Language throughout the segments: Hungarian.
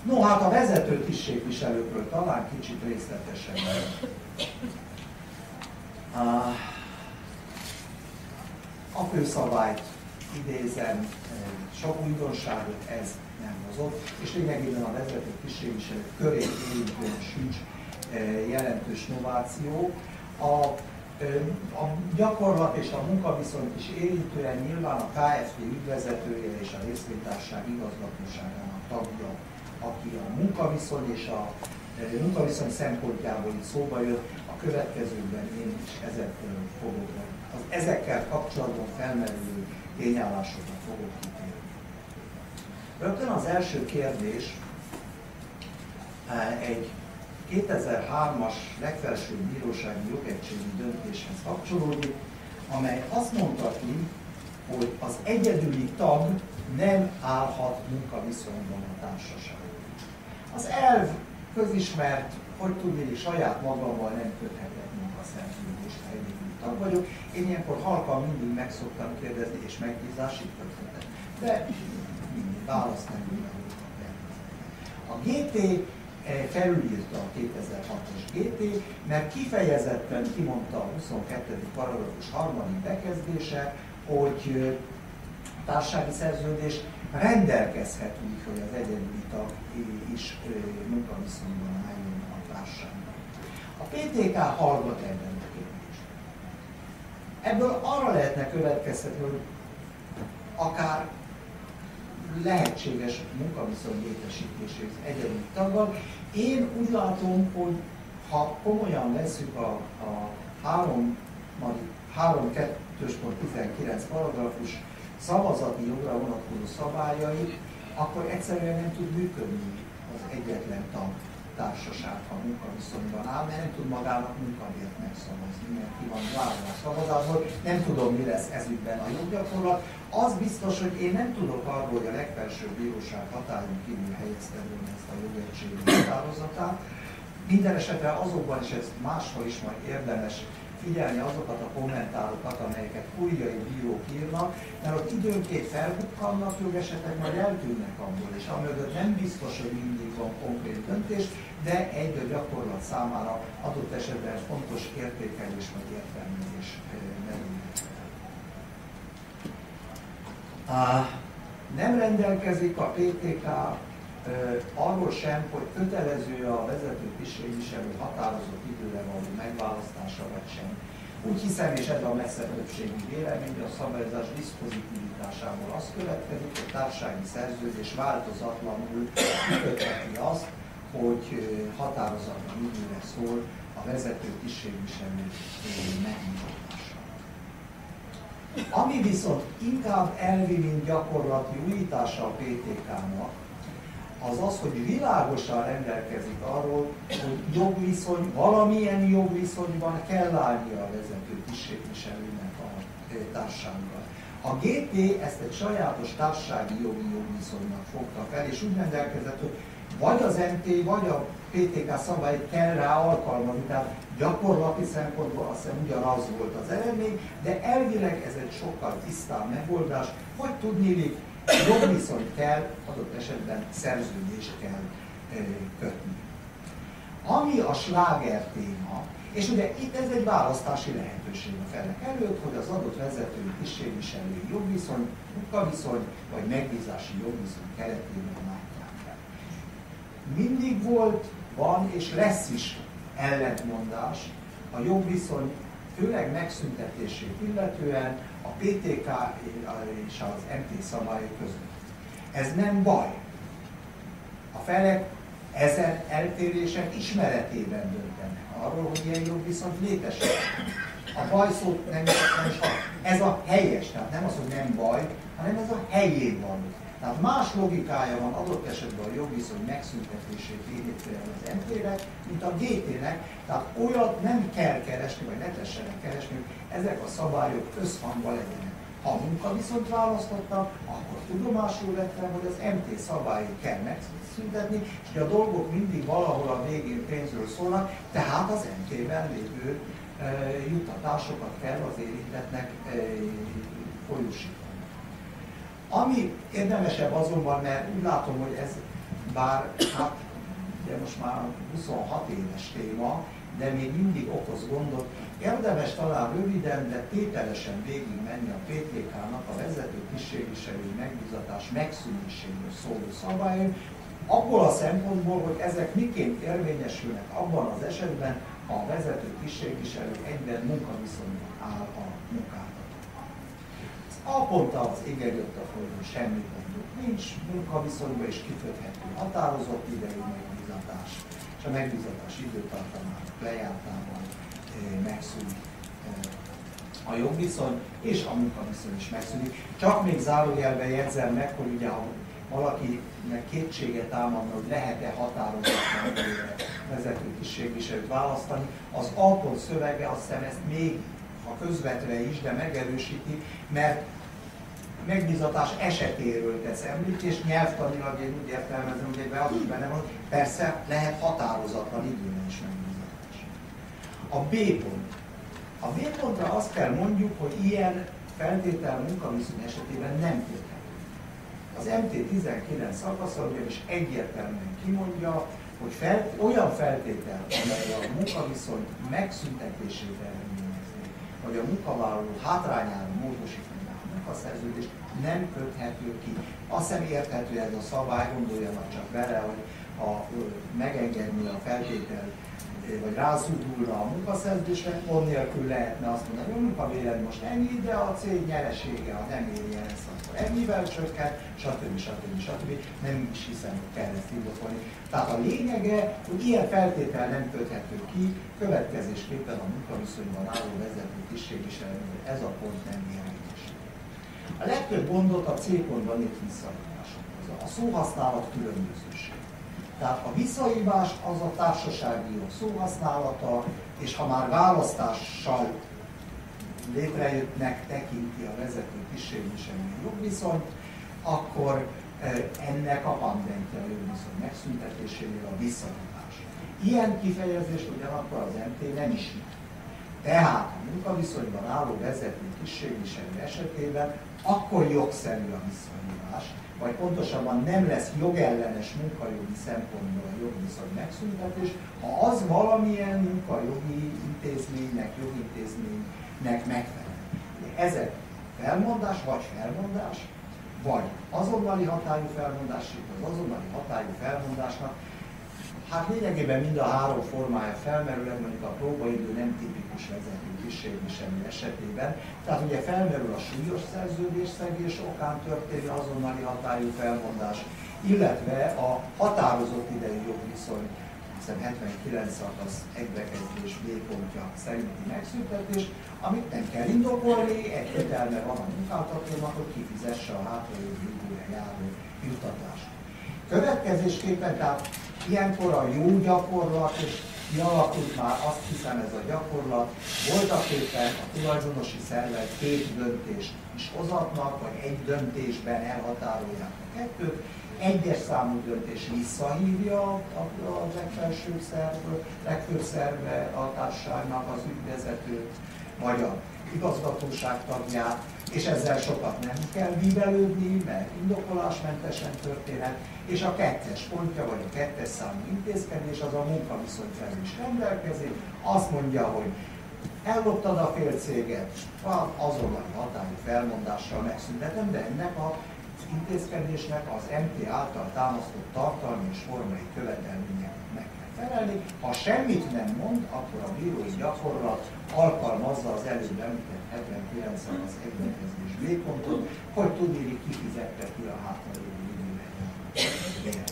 No, hát a vezető tisztségviselőkről talán kicsit részletesebben. A főszabályt idézem, sok újdonságot ez nem hozott, és lényegében a vezető tisztségviselők körét érintően sincs jelentős nováció. A gyakorlat és a munkaviszonyt is érintően nyilván a KFT ügyvezetője és a részvénytársaság igazgatóságának tagja, aki a munkaviszony és a munkaviszony szempontjából itt szóba jött, a következőkben én is ezekről fogok, az ezekkel kapcsolatban felmerülő tényállásokat fogok kitérni. Rögtön az első kérdés egy 2003-as legfelsőbb bírósági jogegységi döntéshez kapcsolódik, amely azt mondta ki, hogy az egyedüli tag nem állhat munkaviszonyban a társaságban. Az elv közismert, hogy tudni, saját magammal nem köthetek munkaszerződést, ha egyedüli tag vagyok. Én ilyenkor halkan mindig meg szoktam kérdezni, és megbízásig köthetek. De mindig választ nem tudtam. A GT felülírta a 2006-os GT, mert kifejezetten kimondta a 22. paragrafus 3. bekezdése, hogy a társasági szerződés rendelkezhet úgy, hogy az egyedüli tag is munkaviszonyban álljon a társaságban. A PTK hallgat ebben a kérdésben. Ebből arra lehetne következtetni, hogy akár lehetséges munkaviszony létesítéséhez egyedüli taggal. Én úgy látom, hogy ha komolyan vesszük a 3.2.19 paragrafus szavazati jogra vonatkozó szabályait, akkor egyszerűen nem tud működni az egyetlen tag társaság, ha munkaviszonyban áll, mert nem tud magának munkabért megszavazni, mert ki van zárva a szavazásból. Nem tudom, mi lesz ezügyben a joggyakorlat. Az biztos, hogy én nem tudok arról, hogy a legfelsőbb bíróság hatályon kívül helyezte volna ezt a jogegységi határozatát. Minden esetre azokban is ez máshol is majd érdemes figyelni azokat a kommentárokat, amelyeket újjai bírók írnak, mert ott időnként felbukkannak jogesetek, majd eltűnnek abból, és amögött nem biztos, hogy mindig van konkrét döntés, de egy gyakorlat számára adott esetben fontos értékelés vagy értelmezés merül. Nem rendelkezik a PTK arról sem, hogy kötelező a vezető tisztségviselő határozott időre való megválasztása vagy sem. Úgy hiszem, és ez a messze többségi vélemény, hogy a szabályozás diszpozitivitásából az következik, hogy társasági szerződés változatlanul kikötheti azt, hogy határozatlan időre szól a vezető tisztségviselő megnyitása. Ami viszont inkább elvi, mint gyakorlati újítása a PTK-nak, az az, hogy világosan rendelkezik arról, hogy jogviszony, valamilyen jogviszonyban kell állnia a vezető tisztségviselőnek a társággal. A GT ezt egy sajátos társasági jogi jogviszonynak fogta fel, és úgy rendelkezett, hogy vagy az MT, vagy a PTK szabályt kell rá alkalmazni, tehát gyakorlati szempontból azt hiszem ugyanaz volt az eredmény, de elvileg ez egy sokkal tisztább megoldás, hogy tudniillik, jogviszonyt kell, adott esetben szerződést kell kötni. Ami a sláger téma, és ugye itt ez egy választási lehetőség a felek előtt, hogy az adott vezetői tisztségviselői jogviszony, munkaviszony vagy megbízási jogviszony keretében látják el. Mindig volt, van és lesz is ellentmondás a jogviszony, főleg megszüntetését illetően a PTK és az MT szabályok között. Ez nem baj. A felek ezen eltérések ismeretében döntenek arról, hogy ilyen jogviszont létesít. A baj szót nem is ez a helyes, tehát nem az, hogy nem baj, hanem ez a helyén van. Tehát más logikája van adott esetben a jogviszony megszüntetését illetően az MT-nek, mint a GT-nek, tehát olyat nem kell keresni, vagy ne tessenek keresni, hogy ezek a szabályok összhangban legyenek. Ha munkaviszont választottak, akkor tudomásul vettem, hogy az MT szabályait kell megszüntetni, és a dolgok mindig valahol a végén pénzről szólnak, tehát az MT-ben lévő juttatásokat kell az érintettnek folyósítani. Ami érdemesebb azonban, mert úgy látom, hogy ez bár hát, ugye most már 26 éves téma, de még mindig okoz gondot. Érdemes talán röviden, de tételesen végig menni a PTK-nak a vezető tisztségviselői megbízatás megszűnéséről szóló szabályon, abból a szempontból, hogy ezek miként érvényesülnek abban az esetben, ha a vezető tisztségviselő egyben munkaviszonyban áll a munkáltatóval. Az A ponttal az égegyött a folyón semmi gondjuk nincs, munkaviszonyban is kiköthető határozott idejű megbízatás, és a megbízatás időtartamának lejártával megszűnik a jogviszony, és a munkaviszony is megszűnik. Csak még zárójelben jegyzem meg, hogy ugye ha valakinek kétsége támadna, hogy lehet-e határozatlan vezető tisztségviselőt választani, az A pont szövege azt hiszem ezt még, ha közvetve is, de megerősíti, mert megbízatás esetéről tesz említést, nyelvtanilag én úgy értelmezem, hogy egyben az is benne van, persze lehet határozatlan időben is megbízatás. A B pont. A B pontra azt kell mondjuk, hogy ilyen feltétel munkaviszony esetében nem köthető. Az MT-19 szakasza ugyanis egyértelműen kimondja, hogy olyan feltétel, amely a munkaviszony megszüntetését eredményezni, vagy a munkavállaló hátrányára módosítani a munkaszerződést, nem köthető ki. Azt hiszem érthető ez a szabály, gondoljanak csak bele, hogy megengedni a feltétel, vagy rázúdulna a munkaszerződésre, onnélkül lehetne azt mondani, hogy a munkabéred most ennyi, de a cég nyeresége, ha nem éri el ezt, akkor ennyivel csökken, stb. Nem is hiszem, hogy kell ezt indokolni. Tehát a lényege, hogy ilyen feltétel nem köthető ki, következésképpen a munkaviszonyban álló vezető tisztségviselőnél ez a pont nem érvényes. A legtöbb gondot a C pontban itt visszahívások. A szóhasználat különbözőség. Tehát a visszahívás az a társasági jog szóhasználata, és ha már választással létrejöttnek tekinti a vezető tisztségviselői jogviszonyt, akkor ennek a pandentje a jogviszony megszüntetésénél a visszahívás. Ilyen kifejezést ugyanakkor az MT nem ismer. Tehát a munkaviszonyban álló vezető tisztségviselő esetében akkor jogszerű a visszahívás, vagy pontosabban nem lesz jogellenes munkajogi szempontból a jogviszony megszüntetés, ha az valamilyen munkajogi jogintézménynek megfelel. Ezek felmondás, vagy azonnali hatályú felmondás, az azonnali hatályú felmondásnak, hát lényegében mind a három formája felmerül, mondjuk a próbaidő nem tipikus vezető tisztségviselő esetében. Tehát ugye felmerül a súlyos szerződésszegés okán történő azonnali hatályú felmondás, illetve a határozott idejű jogviszony, hiszen 79 szakasz egybekezdés B pontja szerinti megszüntetés, amit nem kell indokolni, egy kötelme van a munkáltatónak, hogy kifizesse a hátralévő időre járó juttatást. Következésképpen, tehát ilyenkor a jó gyakorlat, és kialakult már azt hiszem ez a gyakorlat, voltak éppen a tulajdonosi szervek két döntést is hozatnak, vagy egy döntésben elhatárolják a kettőt, egyes számú döntés visszahívja a legfőbb szerve a társaságnak az ügyvezetőt, vagy a igazgatóság tagját, és ezzel sokat nem kell bíbelődni, mert indokolásmentesen történhet, és a kettes pontja, vagy a kettes számú intézkedés az a munkaviszony felül is rendelkezik, azt mondja, hogy elloptad a félcéget, azonnali hatályú felmondással megszüntetem, de ennek az intézkedésnek az MT által támasztott tartalmi és formai követelményeknek meg kell felelni. Ha semmit nem mond, akkor a bírói gyakorlat alkalmazza az előbb említett 79 az egybekezdés B pontot, hogy tudni, kifizette ki a hátralévő időre.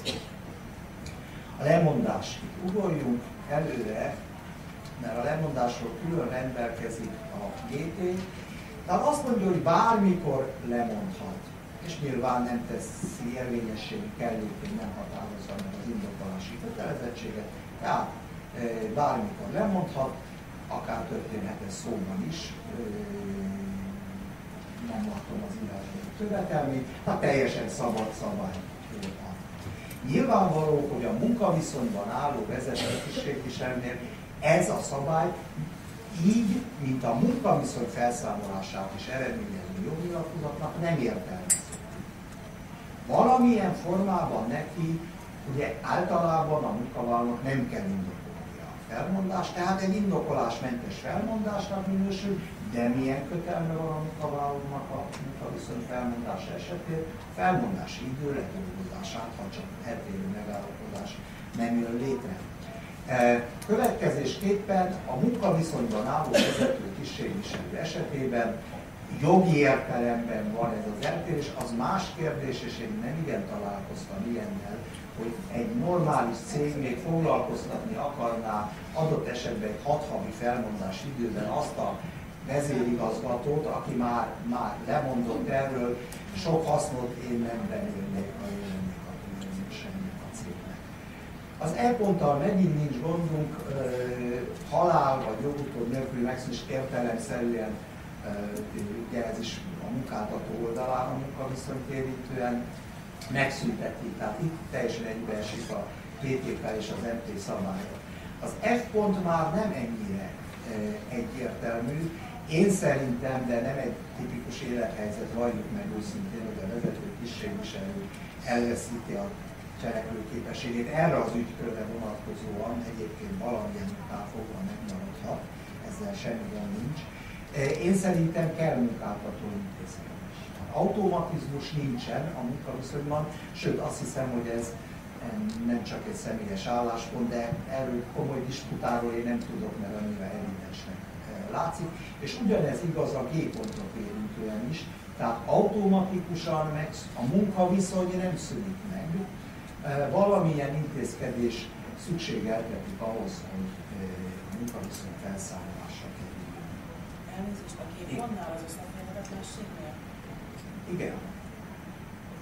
A lemondás. Ugorjunk előre, mert a lemondásról külön rendelkezik a GT. Tehát azt mondja, hogy bármikor lemondhat, és nyilván nem teszi érvényességi kellékén, nem határozza meg az indokolási kötelezettséget, tehát bármikor lemondhat, akár történhet ez szóban is, nem látom az írásban követelményt, tehát teljesen szabad szabály. Nyilvánvaló, hogy a munkaviszonyban álló vezető tisztségviselőnél ez a szabály így, mint a munkaviszony felszámolását is eredményező jognyilatkozatnak nem értelmező. Valamilyen formában neki Ugye általában a munkavállalónak nem kell indokolnia a felmondást, tehát egy indokolásmentes felmondásnak minősül, de milyen kötelme van a munkavállalónak a munkaviszony felmondása esetén? A felmondási idő ledolgozását, ha csak eltérő megállapodás nem jön létre. Következésképpen a munkaviszonyban álló vezető tisztségviselő esetében jogi értelemben van ez az eltérés, az más kérdés, és én nem igen találkoztam ilyennel, hogy egy normális cég még foglalkoztatni akarná adott esetben egy 6 havi felmondási időben azt a vezérigazgatót, aki már lemondott erről, sok hasznot én nem remélnék, ha élnék a tulajdonosának a cégnek. Az E-ponttal megint nincs gondunk, halál vagy jogutód nélküli megszűnés értelemszerűen, ugye ez is a munkáltató oldalán a munkaviszonyt érintően megszüntetik, tehát itt teljesen egybeesik a PTK és az MT szabálya. Az F pont már nem ennyire egyértelmű. Én szerintem, de nem egy tipikus élethelyzet, valljuk meg őszintén, hogy a vezető tisztségviselő elveszíti a cselekvőképességét. Erre az ügykörre vonatkozóan egyébként valamilyen oknál fogva megmaradhat, ezzel semmi gond nincs. Én szerintem kell munkáltató intézkedés. Automatizmus nincsen a munkaviszonyban, sőt azt hiszem, hogy ez nem csak egy személyes álláspont, de erről komoly disputáról én nem tudok, mert annyira evidensnek látszik. És ugyanez igaz a G-pontot érintően is, tehát automatikusan a munkaviszony nem szűnik meg. Valamilyen intézkedés szükségeltetik ahhoz, hogy a munkaviszony felszámolásra kerüljön. Elnézést, a G-pontnál az összeférhetetlenségnél? Igen.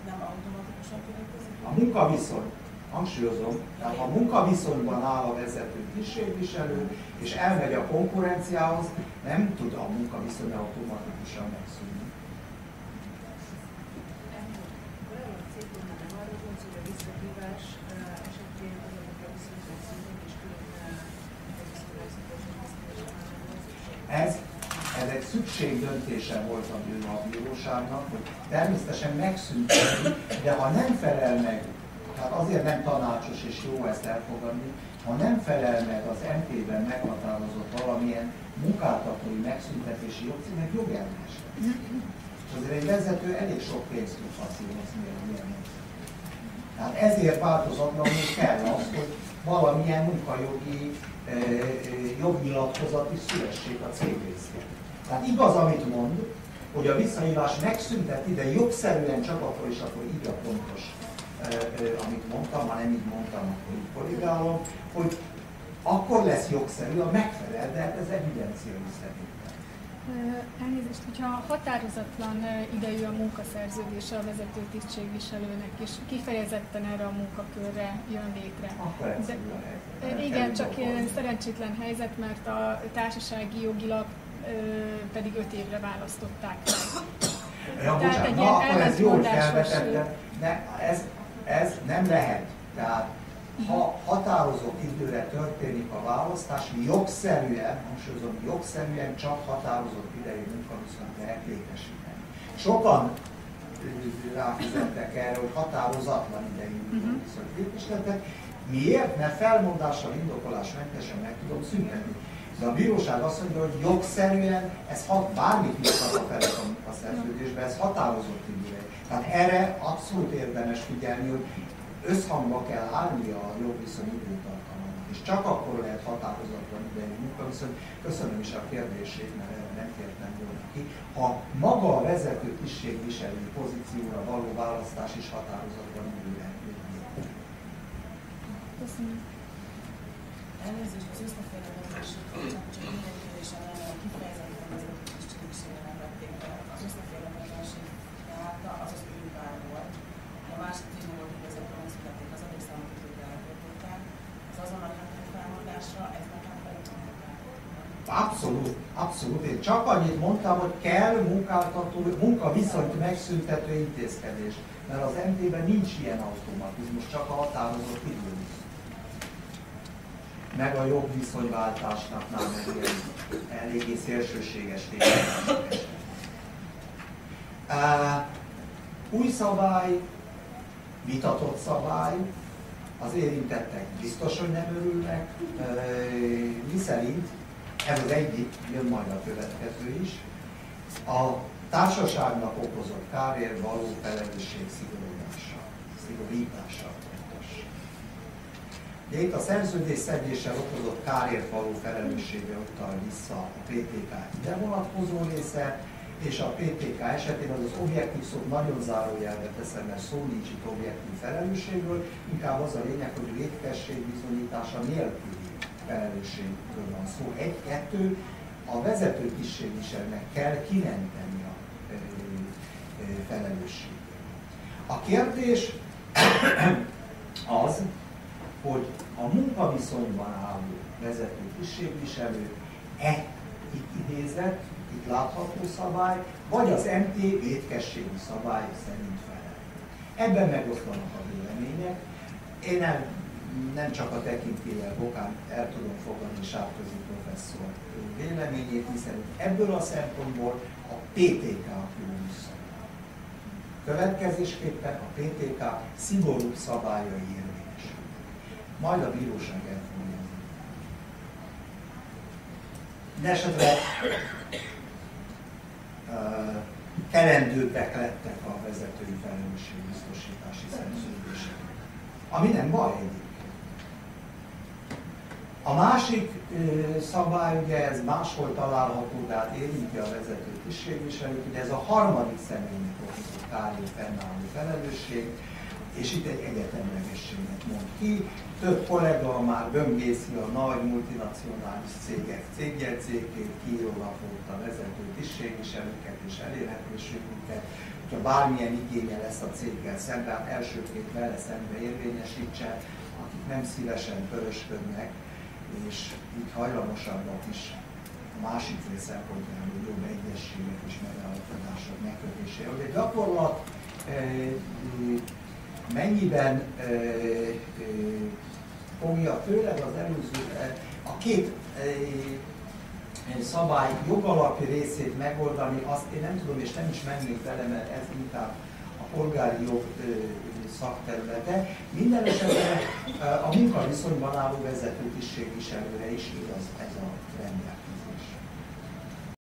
Nem automatikusan következik? A munkaviszony, hangsúlyozom, tehát ha munkaviszonyban áll a vezető tisztségviselő, és elmegy a konkurenciához, nem tud a munkaviszony automatikusan megszűnni. Valahol a cégben nem arról volt, hogy a visszahívás esetén az a munkaviszony megszűnik, és külön Ez egy szükségdöntése volt a bíróságnak, hogy természetesen megszünteti, de ha nem felel meg, tehát azért nem tanácsos és jó ezt elfogadni, ha nem felel meg az MP-ben meghatározott valamilyen munkáltatói megszüntetési jogcímnek, jogellenes lesz. És azért egy vezető elég sok pénzt tud faszírozni egy ilyen módszert. Tehát ezért változatlanul kell az, hogy valamilyen munkajogi jognyilatkozat is szülessék a cég részére. Tehát igaz, amit mond, hogy a visszahívás megszünteti, de jogszerűen csak akkor és akkor így a pontos, amit mondtam, ha nem így mondtam, akkor így korrigálom, hogy akkor lesz jogszerű, a megfelel, de ez evidencia szerintem. Elnézést, hogyha határozatlan idejű a munkaszerződése a vezető tisztségviselőnek, és kifejezetten erre a munkakörre jön létre. Akkor egyszerű a helyzet. Igen, csak szerencsétlen helyzet, mert a társasági jogilag pedig 5 évre választották meg. Ja, bocsánat, na akkor ez jól felvetett, de ez nem lehet. Tehát ha határozott időre történik a választás, jogszerűen, hangsúlyozom, jogszerűen csak határozott idejű munkaviszonyt lehet létesíteni. Sokan ráfizettek erre, hogy határozatlan idejű munkaviszonyt létesítettek. Miért? Mert felmondással, indokolásmentesen meg tudom szüntetni. De a bíróság azt mondja, hogy jogszerűen ez bármit írtak a felek a munkaszerződésbe, ez határozott időre. Tehát erre abszolút érdemes figyelni, hogy összhangba kell állni a jogviszony időtartalmának, és csak akkor lehet határozatlan idejű munkaviszony. Köszönöm is a kérdését, mert erre nem kértem volna ki. Ha maga a vezető tisztségviselői pozícióra való választás is határozatlan időre. Köszönöm. Elnézést, az összeférhetetlenség csak minden kérdésen kifejezetten vezető tisztségviselőre nem vették be. Az összeférhetetlenség tehát az az ő pár volt. A másik téma volt, hogy ezek megszülették az adószámot időre eltöltöttek. Az azonnal felmondásra ez meg pedig Abszolút, abszolút. Én csak annyit mondtam, hogy kell munkaviszonyt megszüntető intézkedés. Mert az MT-ben nincs ilyen automatizmus, csak a határozott időviszony. Meg a jogviszonyváltásnaknál meg ilyen eléggé szélsőséges tényleg. Új szabály, vitatott szabály, Az érintettek biztos, hogy nem örülnek, miszerint, ez az egyik, jön majd a következő is, a társaságnak okozott kárért való felelősség szigorítása. De itt a szerződésszegéssel okozott kárért való felelősségre utal vissza a PTK ide vonatkozó része, és a PTK esetén az objektív szót nagyon zárójelbe teszem, mert szó nincs itt objektív felelősségről, inkább az a lényeg, hogy vétkesség bizonyítása nélküli felelősségről van szó. Egy-kettő, a vezető tisztségviselőnek kell kimenteni a felelősséget. A kérdés az, hogy a munkaviszonyban álló vezető tisztségviselő itt idézett, itt látható szabály, vagy az MT vétkességi szabály szerint felel. Ebben megoszlanak a vélemények. Én nem csak a tekintélyel okán el tudom fogadni Sárközi professzor véleményét, hiszen ebből a szempontból a PTK a külön szabály. Következésképpen a PTK szigorúbb szabályai érvényesül. Majd a bíróság el fogja. Mindenesetre kelendőbbek lettek a vezetői felelősségbiztosítási szerződések. Ami nem baj egyébként. A másik szabály, ugye ez máshol található, de hát érinti a vezető tisztségviselőt, ugye ez a harmadik személynek okozott kárért fennálló felelősség, és itt egy egyetemlegességet mond ki. Több kollega már böngészi a nagy multinacionális cégek cégjegyzékét, kiírólapolt a vezető tisztségviselőket és elérhetőségüket, hogyha bármilyen igénye lesz a céggel szemben, elsőként vele szembe érvényesítse, akik nem szívesen pörösködnek, és így hajlamosabbak is a másik fél szempontjából jobb egyességek és megállapodások megkötésére. Hogy a gyakorlat mennyiben fogja főleg az előző, a két szabály jogalapja részét megoldani, azt én nem tudom, és nem is mennék vele, mert ez inkább a polgári jog szakterülete. Minden esetben a munkaviszonyban álló vezető tisztségviselőre is igaz ez a rendelkezés.